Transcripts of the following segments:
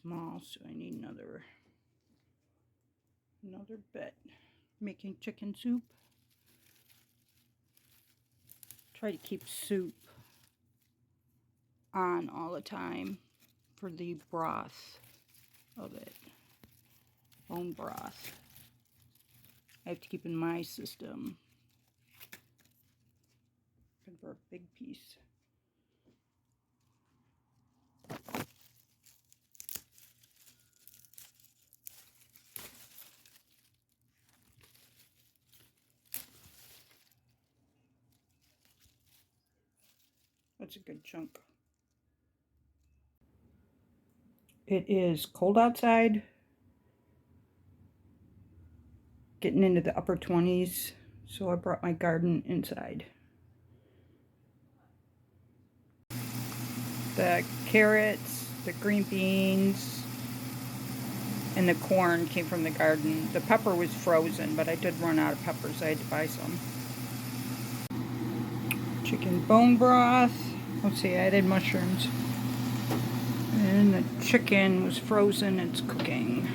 small, so I need another bit. Making chicken soup. Try to keep soup on all the time for the broth of it. Bone broth. I have to keep in my system. Looking for a big piece. That's a good chunk. It is cold outside. Getting into the upper 20s, so I brought my garden inside. The carrots, the green beans, and the corn came from the garden. The pepper was frozen, but I did run out of peppers. I had to buy some. Chicken bone broth. Let's see, I added mushrooms. And the chicken was frozen. It's cooking.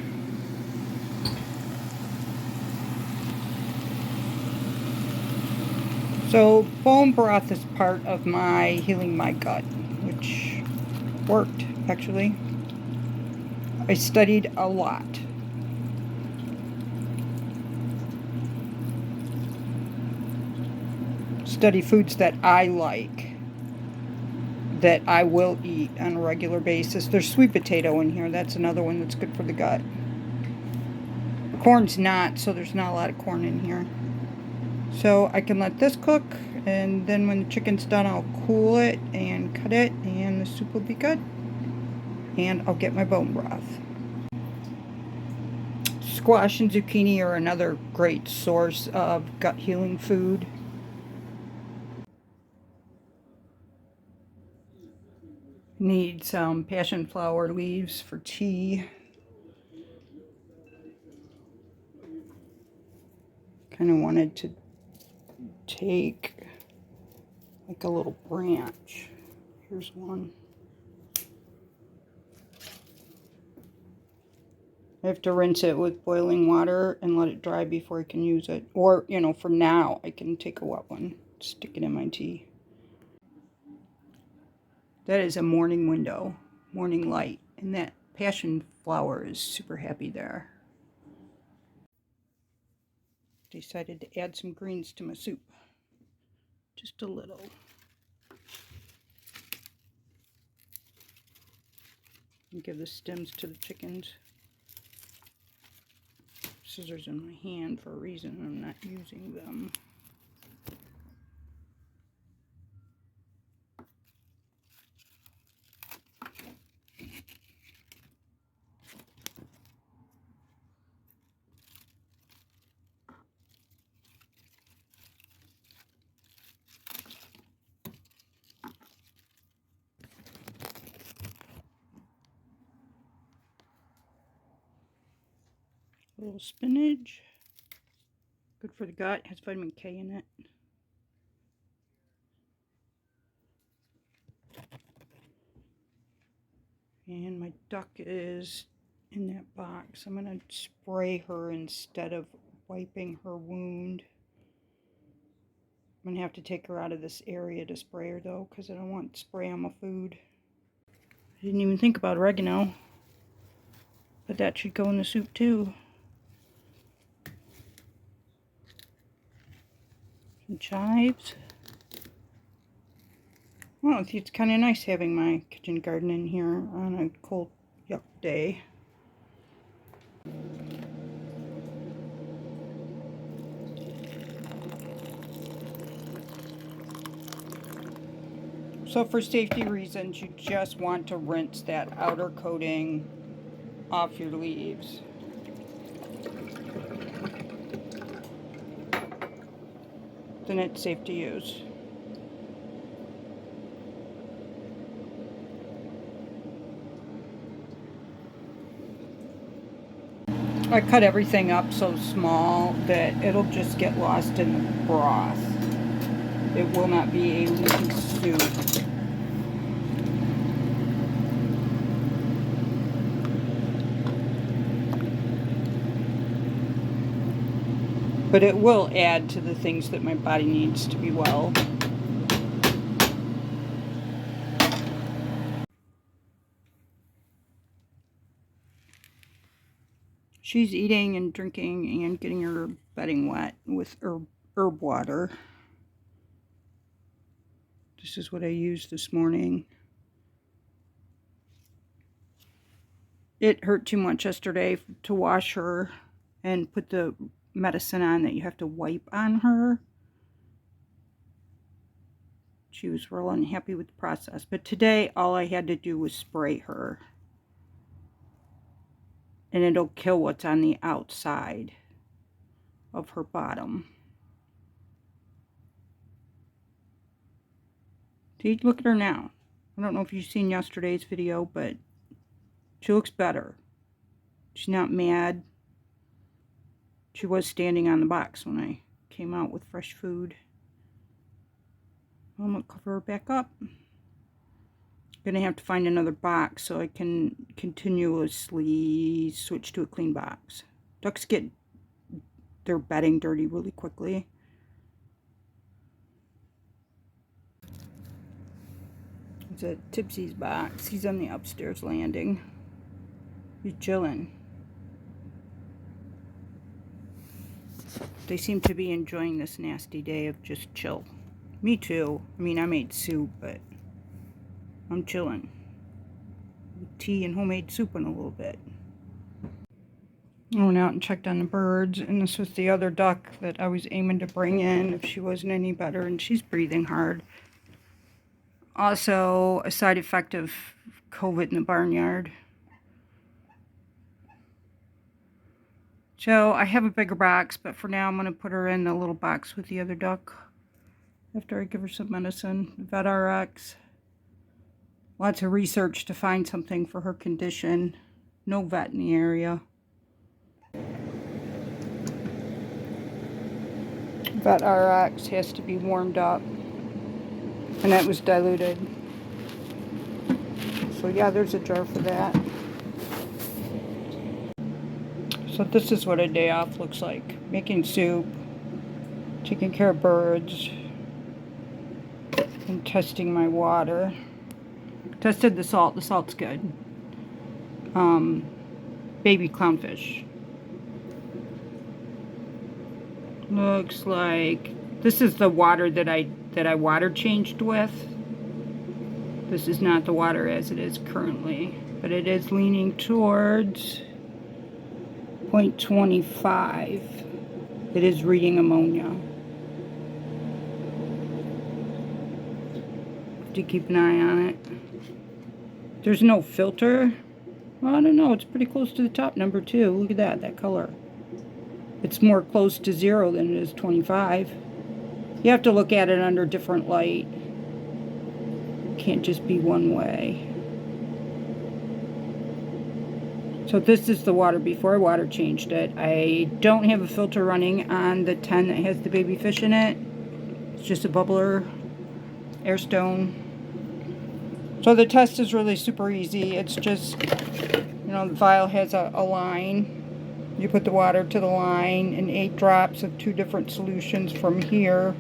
So bone broth is part of my healing my gut, which worked, actually. I studied a lot. Study foods that I like, that I will eat on a regular basis. There's sweet potato in here. That's another one that's good for the gut. Corn's not, so there's not a lot of corn in here. So I can let this cook, and then when the chicken's done, I'll cool it and cut it, and the soup will be good. And I'll get my bone broth. Squash and zucchini are another great source of gut healing food. Need some passion flower leaves for tea. Kind of wanted to take like a little branch. Here's one. I have to rinse it with boiling water and let it dry before I can use it. Or, you know, for now, I can take a wet one, stick it in my tea. That is a morning window, morning light, and that passion flower is super happy there. Decided to add some greens to my soup. Just a little. And give the stems to the chickens. Scissors in my hand for a reason. I'm not using them. A little spinach. Good for the gut. Has vitamin K in it. And my duck is in that box. I'm going to spray her instead of wiping her wound. I'm going to have to take her out of this area to spray her, though, because I don't want to spray on my food. I didn't even think about oregano. But that should go in the soup, too. Some chives. Well, it's kind of nice having my kitchen garden in here on a cold, yuck day. So for safety reasons, you just want to rinse that outer coating off your leaves. Then it's safe to use. I cut everything up so small that it'll just get lost in the broth. It will not be a leaky soup. but it will add to the things that my body needs to be well. She's eating and drinking and getting her bedding wet with herb water. This is what I used this morning. It hurt too much yesterday to wash her and put the medicine on that you have to wipe on her. She was real unhappy with the process. But today, all I had to do was spray her. And it'll kill what's on the outside of her bottom. See, look at her now. I don't know if you've seen yesterday's video, but she looks better. She's not mad. She was standing on the box when I came out with fresh food. I'm going to cover her back up. Gonna have to find another box so I can continuously switch to a clean box. Ducks get their bedding dirty really quickly. It's a Tipsy's box. He's on the upstairs landing. He's chilling. They seem to be enjoying this nasty day of just chill. Me too. I mean, I made soup, but I'm chilling. Tea and homemade soup in a little bit. I went out and checked on the birds, and this was the other duck that I was aiming to bring in if she wasn't any better, and she's breathing hard. Also, a side effect of COVID in the barnyard. So, I have a bigger box, but for now I'm going to put her in the little box with the other duck after I give her some medicine. VetRx. Lots of research to find something for her condition. No vet in the area. VetRx has to be warmed up. And that was diluted. So yeah, there's a jar for that. So this is what a day off looks like. Making soup, taking care of birds, and testing my water. Tested the salt. The salt's good. Baby clownfish. Looks like this is the water that I water changed with. This is not the water as it is currently, but it is leaning towards 0.25. It is reading ammonia. Have to keep an eye on it. There's no filter. Well, I don't know. It's pretty close to the top number too. Look at that color. It's more close to 0 than it is 25. You have to look at it under different light. Can't just be one way. So this is the water before I water changed it. I don't have a filter running on the 10 that has the baby fish in it. It's just a bubbler, Airstone. So the test is really super easy. It's just, you know, the vial has a line. You put the water to the line and 8 drops of 2 different solutions from here.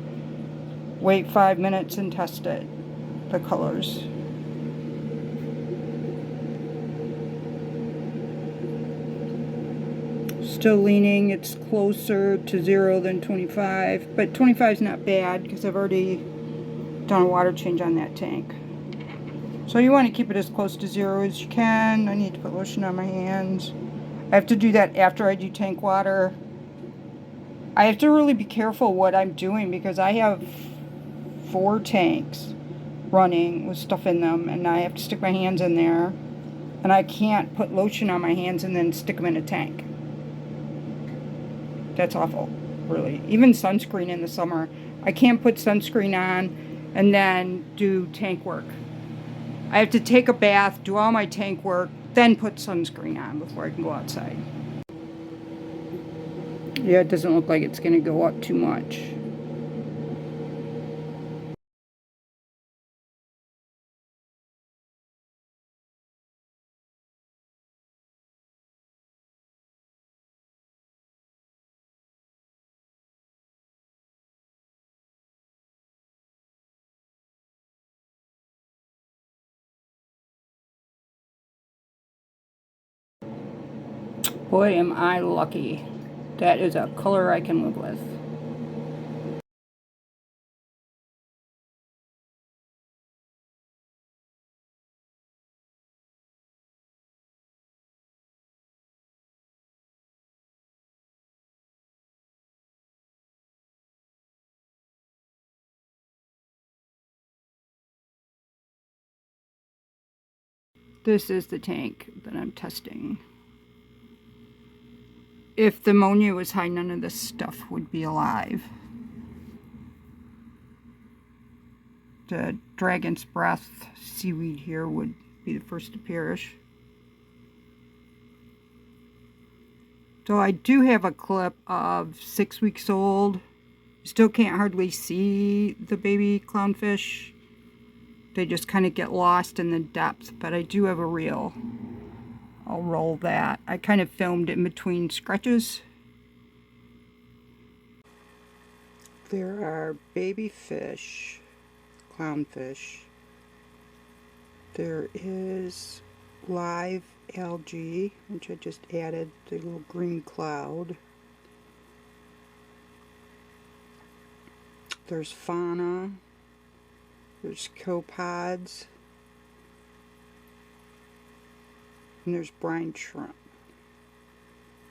Wait 5 minutes and test it. The colors. Still leaning. It's closer to 0 than 25. But 25 is not bad because I've already done a water change on that tank. So you want to keep it as close to 0 as you can. I need to put lotion on my hands. I have to do that after I do tank water. I have to really be careful what I'm doing because I have 4 tanks running with stuff in them, and I have to stick my hands in there, and I can't put lotion on my hands and then stick them in a tank. That's awful, really. Even sunscreen in the summer. I can't put sunscreen on and then do tank work. I have to take a bath, do all my tank work, then put sunscreen on before I can go outside. Yeah, it doesn't look like it's going to go up too much. Boy, am I lucky. That is a color I can live with. This is the tank that I'm testing. If the ammonia was high, none of this stuff would be alive. The dragon's breath seaweed here would be the first to perish. So I do have a clip of 6 weeks old. Still can't hardly see the baby clownfish. They just kind of get lost in the depth, but I do have a reel. I'll roll that. I kind of filmed in between scratches. There are baby fish, clownfish. There is live algae, which I just added the little green cloud. There's fauna. There's copepods. And there's brine shrimp.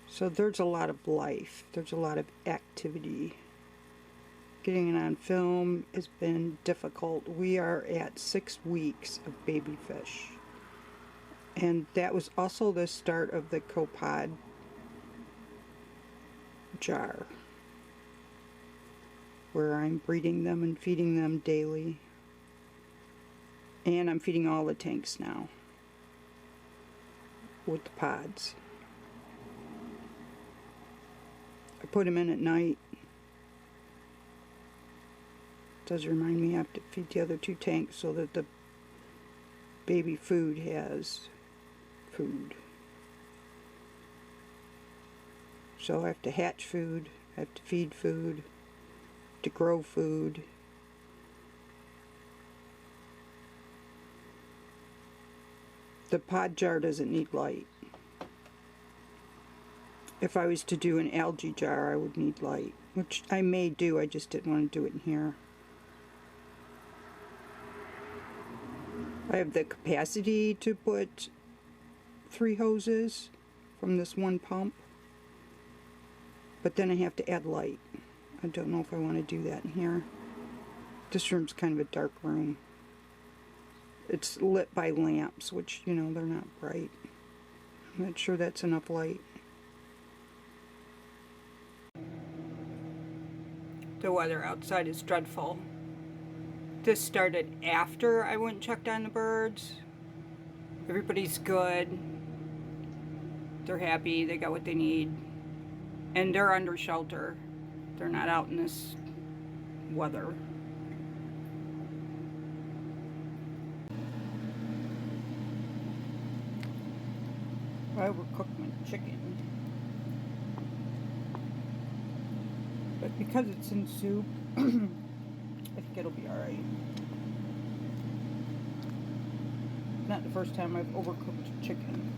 So there's a lot of life. There's a lot of activity. Getting it on film has been difficult. We are at 6 weeks of baby fish. And that was also the start of the copepod jar, where I'm breeding them and feeding them daily. And I'm feeding all the tanks now with the pods. I put them in at night. It does remind me I have to feed the other 2 tanks so that the baby food has food. So I have to hatch food, I have to feed food, to grow food. The pod jar doesn't need light. If I was to do an algae jar, I would need light, which I may do, I just didn't want to do it in here. I have the capacity to put 3 hoses from this one pump, but then I have to add light. I don't know if I want to do that in here. This room's kind of a dark room. It's lit by lamps, which, you know, they're not bright. I'm not sure that's enough light. The weather outside is dreadful. This started after I went and checked on the birds. Everybody's good. They're happy, they got what they need. And they're under shelter. They're not out in this weather. I overcooked my chicken. But because it's in soup, I think it'll be alright. Not the first time I've overcooked chicken.